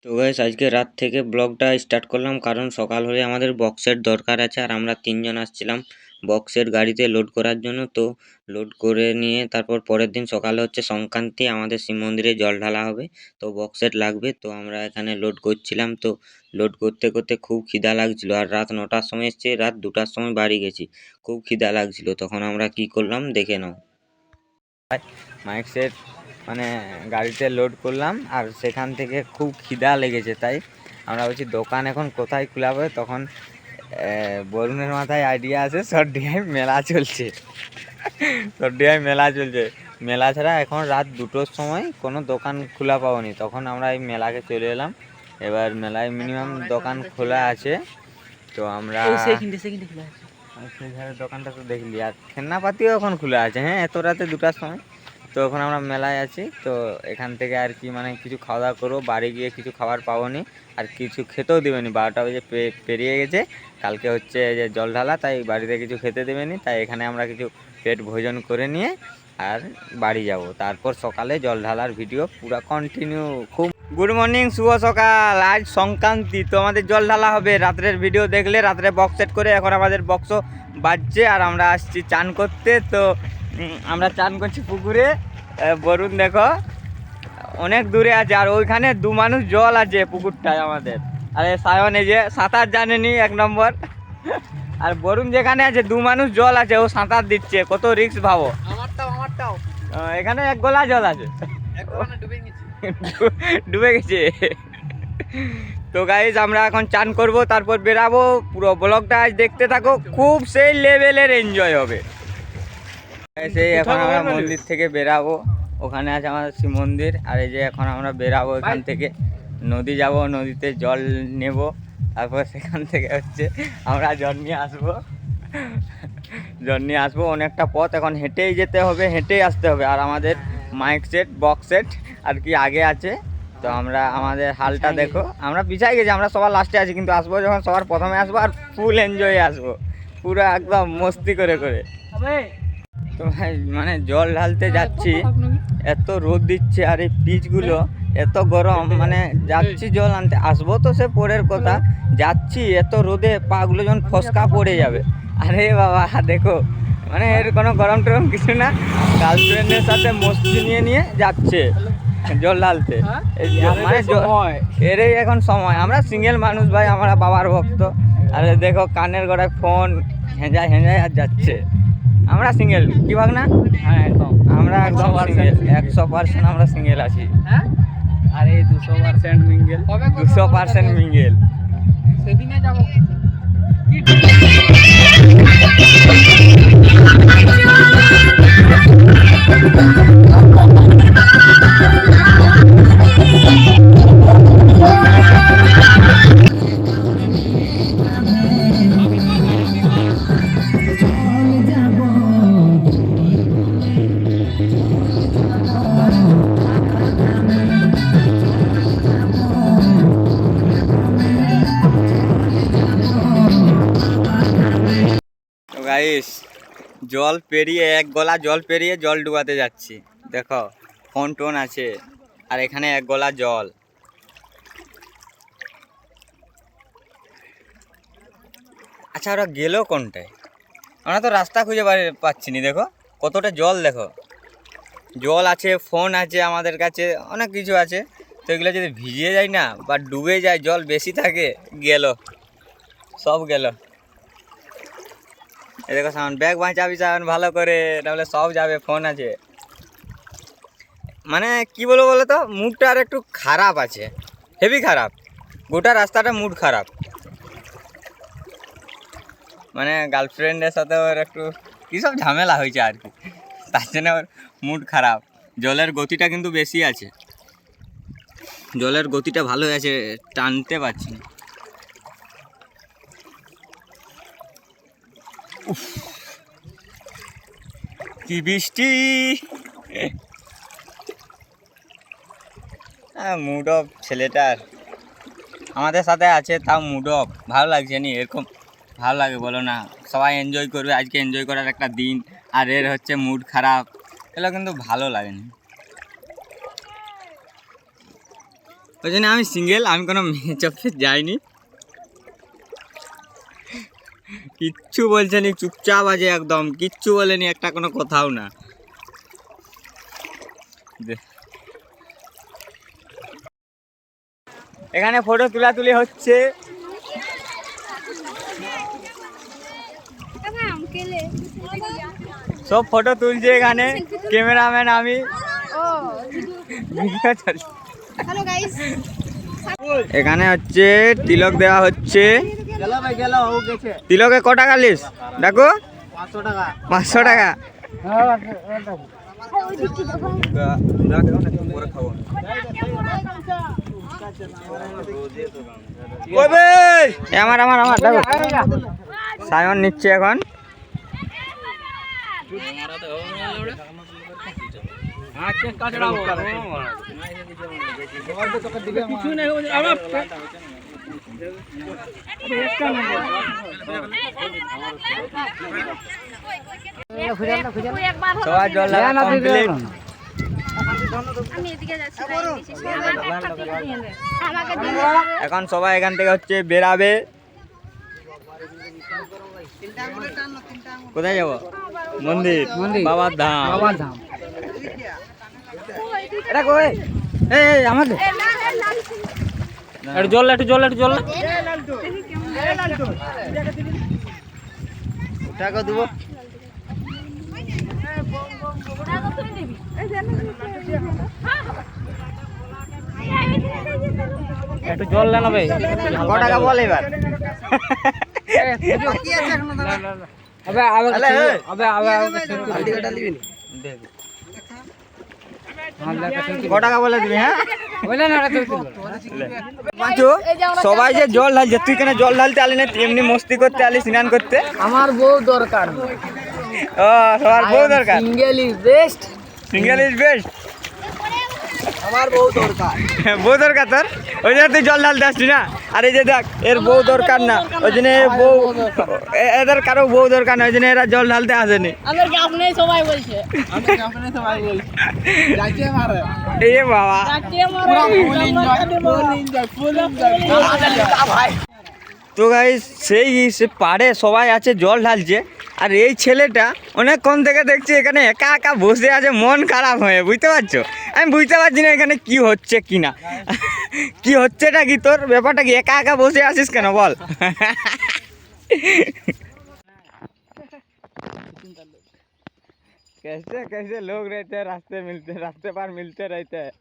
তো গাইস আজকে রাত থেকে ব্লগটা স্টার্ট করলাম, কারণ সকাল হলে আমাদের বক্সের দরকার আছে। আর আমরা 3জন আসছিলাম বক্সের গাড়িতে লোড করার জন্য। তো লোড করে নিয়ে তারপর পরের দিন সকালে হচ্ছে সংক্রান্তি, আমাদের শিব মন্দিরে জল ঢালা হবে, তো বক্সের লাগবে। তো আমরা এখানে লোড করছিলাম। তো লোড করতে করতে খুব খিদা লাগছিল, আর রাত 9টার সময় এসছে, রাত 2টার সময় বাড়ি গেছি। খুব খিদা লাগছিল, তখন আমরা কি করলাম দেখে নাও। মাইক সেট মানে গাড়িতে লোড করলাম, আর সেখান থেকে খুব খিদা লেগেছে, তাই আমরা বলছি দোকান এখন কোথায় খোলাবে। তখন বরুণের মাথায় আইডিয়া আছে, সরডিয়ায় মেলা চলছে। সরডিয়ায় মেলা চলছে, মেলা ছাড়া এখন রাত 2টোর সময় কোনো দোকান খোলা পাবনি। তখন আমরা এই মেলাকে চলে এলাম। এবার মেলায় মিনিমাম দোকান খোলা আছে। তো আমরা সেই ধারে দোকানটা তো দেখলি, আর খেলনাপাতিও এখন খোলা আছে। হ্যাঁ, এত রাতে 2টার সময়। তো এখন আমরা মেলায় আছি। তো এখান থেকে আর কি মানে কিছু খাওয়া দাওয়া করবো, বাড়ি গিয়ে কিছু খাবার পাবো নি, আর কিছু খেতেও দেবেনি। 12টা বাজে পেরিয়ে গেছে, কালকে হচ্ছে যে জল ঢালা, তাই বাড়িতে কিছু খেতে দেবেনি। তাই এখানে আমরা কিছু পেট ভোজন করে নিয়ে আর বাড়ি যাব। তারপর সকালে জল ঢালার ভিডিও পুরো কন্টিনিউ। খুব গুড মর্নিং, শুভ সকাল। আজ সংক্রান্তি, তো আমাদের জল ঢালা হবে। রাত্রের ভিডিও দেখলে, রাত্রে বক্স সেট করে এখন আমাদের বক্সও বাজছে, আর আমরা আসছি চান করতে। তো আমরা চান করছি পুকুরে। বরুণ দেখো অনেক দূরে আছে, আর ওইখানে 2 মানুষ জল আছে পুকুরটায় আমাদের। আরে সায়ন এই যে সাঁতার জানেনি 1 নম্বর। আর বরুণ যেখানে আছে 2 মানুষ জল আছে, ও সাঁতার দিচ্ছে, কত রিস্ক ভাবো। আমারটাও এখানে 1 গোলা জল আছে, ডুবে গেছে। তো গাইজ আমরা এখন চান করব, তারপর বেরাবো। পুরো ব্লগটা আজ দেখতে থাকো, খুব সেই লেভেলের এনজয় হবে। সেই এখন আমরা মন্দির থেকে বেরাবো, ওখানে আছে আমাদের শিব মন্দির। আর এই যে এখন আমরা বেরাবো এখান থেকে, নদী যাব, নদীতে জল নেব, তারপর সেখান থেকে হচ্ছে আমরা জল নিয়ে আসবো। জল নিয়ে আসবো অনেকটা পথ, এখন হেঁটেই যেতে হবে, হেঁটেই আসতে হবে। আর আমাদের মাইক সেট, বক্স সেট আর কি আগে আছে। তো আমরা আমাদের হালটা দেখো, আমরা পিছাই গেছি, আমরা সবার লাস্টে আছি, কিন্তু আসবো যখন সবার প্রথমে আসবো, আর ফুল এনজয়ে আসবো, পুরো একদম মস্তি করে করে। তো ভাই মানে জল ঢালতে যাচ্ছি, এত রোদ দিচ্ছে, আর এই পিচগুলো এত গরম, মানে যাচ্ছি জল আনতে, আসবো তো সে পরের কথা, যাচ্ছি এত রোদে পাগুলো যখন ফসকা পড়ে যাবে। আরে বাবা দেখো, মানে এর কোনো গরম টরম কিছু না, গার্লফ্রেন্ডের সাথে মস্তি নিয়ে নিয়ে যাচ্ছে জল ঢালতে। মানে এরই এখন সময়, আমরা সিঙ্গেল মানুষ ভাই, আমরা বাবার ভক্ত। আরে দেখো কানের গড়ায় ফোন হেঁজায় হেঁজায় আর যাচ্ছে। আমরা সিঙ্গেল, কি ভাগ না? হ্যাঁ একদম, আমরা একদম সিঙ্গেল, 100% আমরা সিঙ্গেল আছি। আরে 200% মিঙ্গেল, 200% মিঙ্গেল। সেদিনে যাবো। গাইস জল পেরিয়ে, 1 গলা জল পেরিয়ে জল ডুবাতে যাচ্ছি। দেখো ফোন টোন আছে, আর এখানে 1 গলা জল। আচ্ছা ওরা গেল কোনটায়? আমরা তো রাস্তা খুঁজে পাচ্ছি না। দেখো কতটা জল, দেখো জল আছে, ফোন আছে আমাদের কাছে, অনেক কিছু আছে। তো এগুলো যদি ভিজে যায় না বা ডুবে যায়, জল বেশি থাকে, গেল, সব গেল। এ দেখো সামান, ব্যাগ বাঁচাবি সামান ভালো করে, তাহলে সব যাবে। ফোন আছে, মানে কি বলবো বলো তো, মুডটা আর একটু খারাপ আছে, হেভি খারাপ, গোটা রাস্তাটা মুড খারাপ। মানে গার্লফ্রেন্ডের সাথে ওর একটু কী সব ঝামেলা হয়েছে আর কি, তার জন্য ওর মুড খারাপ। জলের গতিটা কিন্তু বেশি আছে, জলের গতিটা ভালো আছে, টানতে পারছি না। কি বৃষ্টি, মুড অফ ছেলেটার, আমাদের সাথে আছে তাও মুড অফ। ভালো লাগছে নি এরকম, ভালো লাগে বলো না? সবাই এনজয় করবে, আজকে এনজয় করার একটা দিন, আর এর হচ্ছে মুড খারাপ, এগুলো কিন্তু ভালো লাগেনি। ওই জন্য আমি সিঙ্গেল, আমি কোনো মেয়ে চোখে যাইনি, কিচ্ছু বলছে নি, চুপচাপ আছে একদম, কিচ্ছু বলেনি, একটা কোনো কথাও না। এখানে ফটো তুলাতুলি হচ্ছে, সব ফটো তুলছে এখানে, ক্যামেরাম্যান আমি। এখানে হচ্ছে তিলক দেওয়া হচ্ছে। তিলকে ক টাকা লিস দেখো? 500 টাকা। আমার আমার আমার দেখো, সায়ন নিচ্ছে এখন। সবাই জল ঢালা কমপ্লিট। এখন সবাই এখান থেকে হচ্ছে বেরাবে। কোথায় যাবো? মন্দির, বাবার ধাম। আমাদের একটু জল, একটু জল, একটু জল টাকা দেবো। একটু জল নেন ভাই। ক টাকা বল এবার? ক টাকা বলে দিবি? হ্যাঁ সবাই যে জল ঢালছে, তুই কেন জল ঢালতে আলি না? এমনি মস্তি করতে আলি, স্নান করতে? আমার বউ দরকার। ও সবার বউ দরকার। Single is best. Single is best. আমার বউ দরকার। বউ দরকার তোর, ওই জন্য তুই জল ঢালতে আসলি না। আর এই যে দেখ, এর বউ দরকার না, ওই জন্য বউ, এদের কারো বউ দরকার না, ওই জন্য এরা জল ঢালতে আসেনি। সবাই বলছে এই বাবা, তো গাইস সেই সে পাড়ে সবাই আছে, জল ঢালছে। আর এই ছেলেটা অনেকক্ষণ থেকে দেখছি এখানে একা একা বসে আছে, মন খারাপ হয়ে, বুঝতে পারছো? আমি বুঝতে পারছি না এখানে কি হচ্ছে কি না। কি হচ্ছেটা কি, তোর ব্যাপারটা কি? একা একা বসে আছিস কেন বল? कैसे कैसे लोग रहते हैं, रास्ते पार मिलते रहते हैं।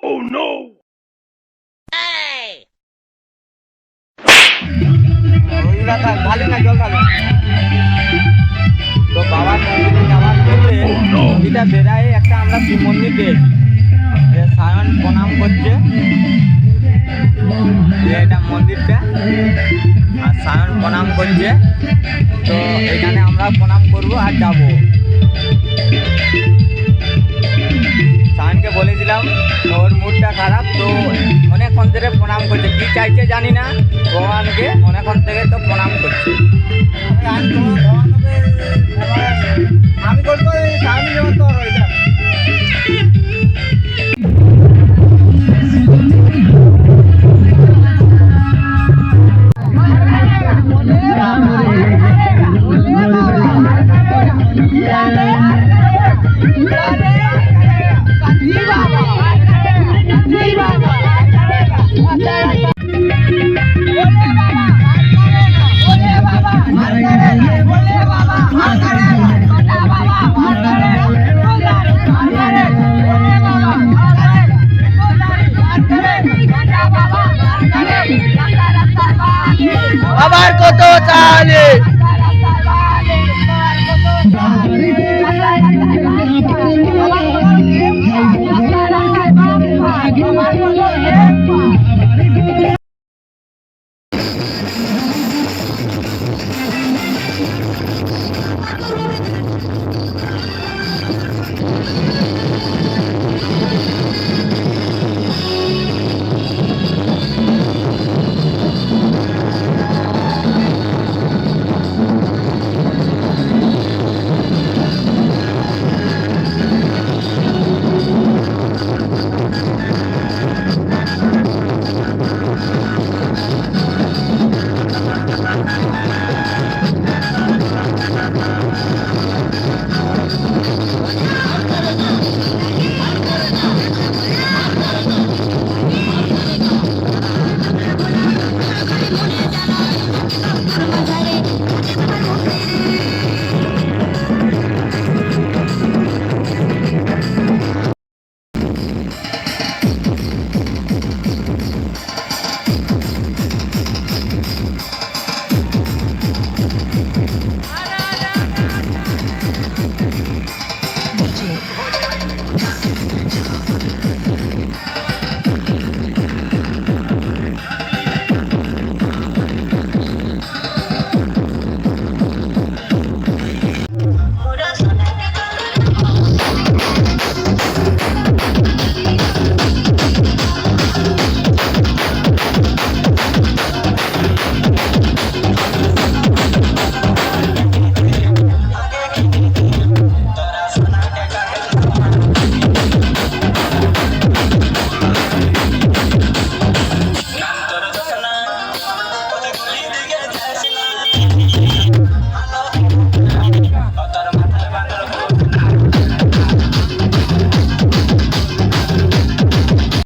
Oh no! ঢালি না, জল ঢালি। তো বাবার মন্দিরে যাওয়ার পথে এটা বেড়ায় একটা আমরা শিব মন্দির পেয়েছি। সায়ন প্রণাম করছে, এটা মন্দিরটা, আর সায়ন প্রণাম করছে। তো এখানে আমরা প্রণাম করব আর যাব। সায়নকে বলেছিলাম, তো ওর মুডটা খারাপ, তো অনেকক্ষণ থেকে প্রণাম করছে, কি চাইছে জানি না ভগবানকে, অনেকক্ষণ থেকে তো প্রণাম করছে। আমি করবো সায়ন যেমন তো রয়েছে। আবার কত চালে